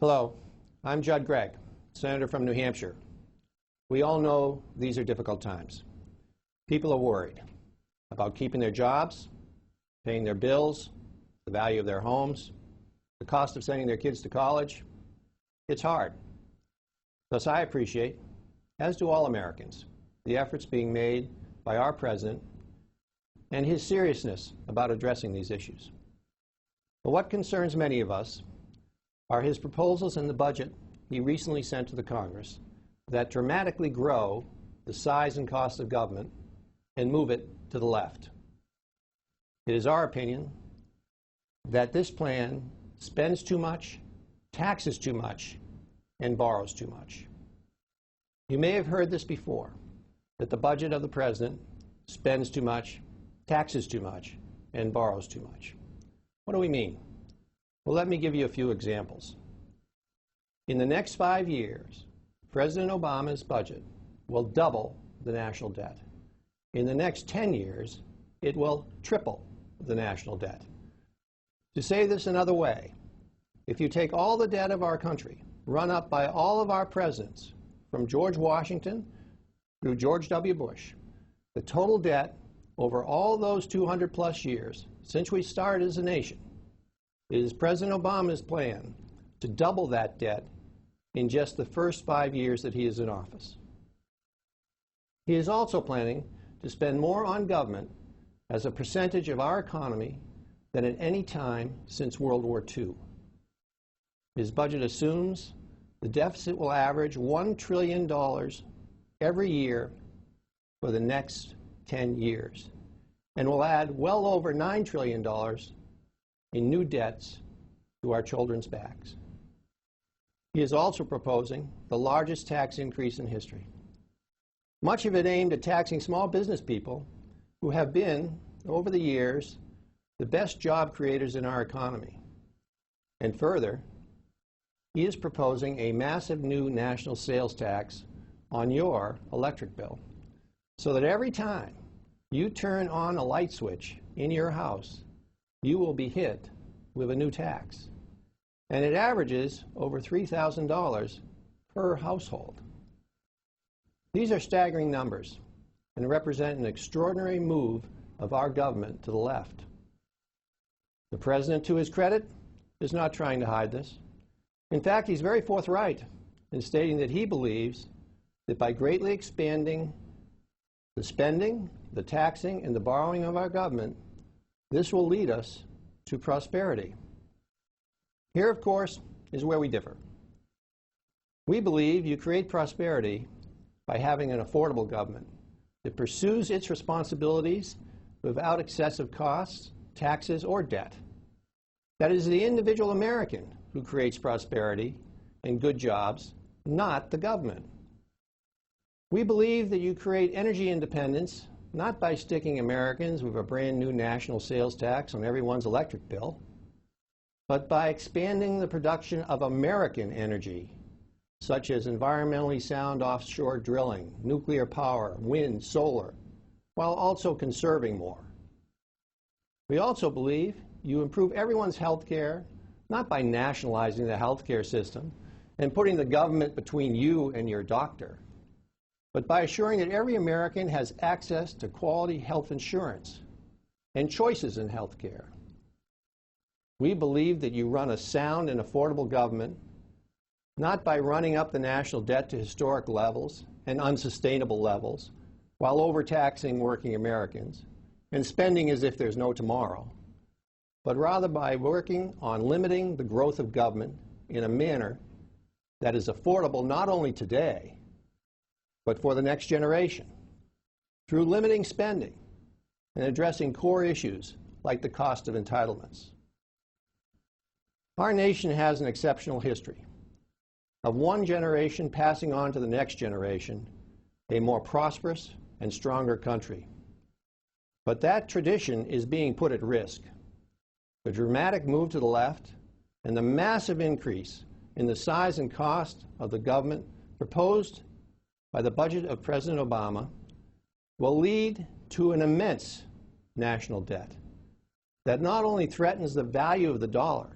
Hello, I'm Judd Gregg, Senator from New Hampshire. We all know these are difficult times. People are worried about keeping their jobs, paying their bills, the value of their homes, the cost of sending their kids to college. It's hard. Thus, I appreciate, as do all Americans, the efforts being made by our President and his seriousness about addressing these issues. But what concerns many of us are his proposals in the budget he recently sent to the Congress that dramatically grow the size and cost of government and move it to the left. It is our opinion that this plan spends too much, taxes too much, and borrows too much. You may have heard this before, that the budget of the President spends too much, taxes too much, and borrows too much. What do we mean? Well, let me give you a few examples. In the next 5 years, President Obama's budget will double the national debt. In the next 10 years, it will triple the national debt. To say this another way, if you take all the debt of our country, run up by all of our presidents, from George Washington through George W. Bush, the total debt over all those 200-plus years since we started as a nation, it is President Obama's plan to double that debt in just the first 5 years that he is in office. He is also planning to spend more on government as a percentage of our economy than at any time since World War II. His budget assumes the deficit will average $1 trillion every year for the next 10 years and will add well over $9 trillion in new debts to our children's backs. He is also proposing the largest tax increase in history, much of it aimed at taxing small business people who have been, over the years, the best job creators in our economy. And further, he is proposing a massive new national sales tax on your electric bill, so that every time you turn on a light switch in your house, you will be hit with a new tax. And it averages over $3,000 per household. These are staggering numbers and represent an extraordinary move of our government to the left. The President, to his credit, is not trying to hide this. In fact, he's very forthright in stating that he believes that by greatly expanding the spending, the taxing, and the borrowing of our government, this will lead us to prosperity. Here, of course, is where we differ. We believe you create prosperity by having an affordable government that pursues its responsibilities without excessive costs, taxes, or debt. That is the individual American who creates prosperity and good jobs, not the government. We believe that you create energy independence not by sticking Americans with a brand new national sales tax on everyone's electric bill, but by expanding the production of American energy, such as environmentally sound offshore drilling, nuclear power, wind, solar, while also conserving more. We also believe you improve everyone's health care, not by nationalizing the health care system and putting the government between you and your doctor, but by assuring that every American has access to quality health insurance and choices in health care. We believe that you run a sound and affordable government not by running up the national debt to historic levels and unsustainable levels while overtaxing working Americans and spending as if there's no tomorrow, but rather by working on limiting the growth of government in a manner that is affordable not only today, but for the next generation, through limiting spending and addressing core issues like the cost of entitlements. Our nation has an exceptional history of one generation passing on to the next generation a more prosperous and stronger country. But that tradition is being put at risk. The dramatic move to the left and the massive increase in the size and cost of the government proposed by the budget of President Obama will lead to an immense national debt that not only threatens the value of the dollar,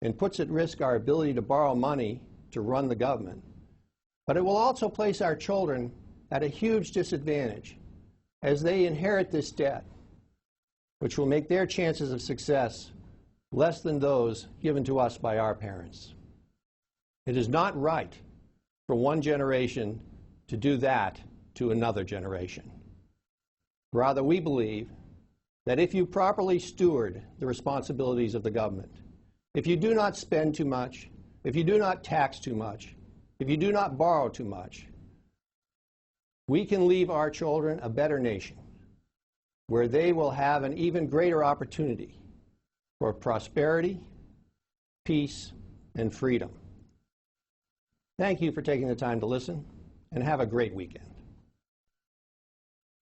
and puts at risk our ability to borrow money to run the government, but it will also place our children at a huge disadvantage as they inherit this debt, which will make their chances of success less than those given to us by our parents. It is not right for one generation to do that to another generation. Rather, we believe that if you properly steward the responsibilities of the government, if you do not spend too much, if you do not tax too much, if you do not borrow too much, we can leave our children a better nation where they will have an even greater opportunity for prosperity, peace, and freedom. Thank you for taking the time to listen, and have a great weekend.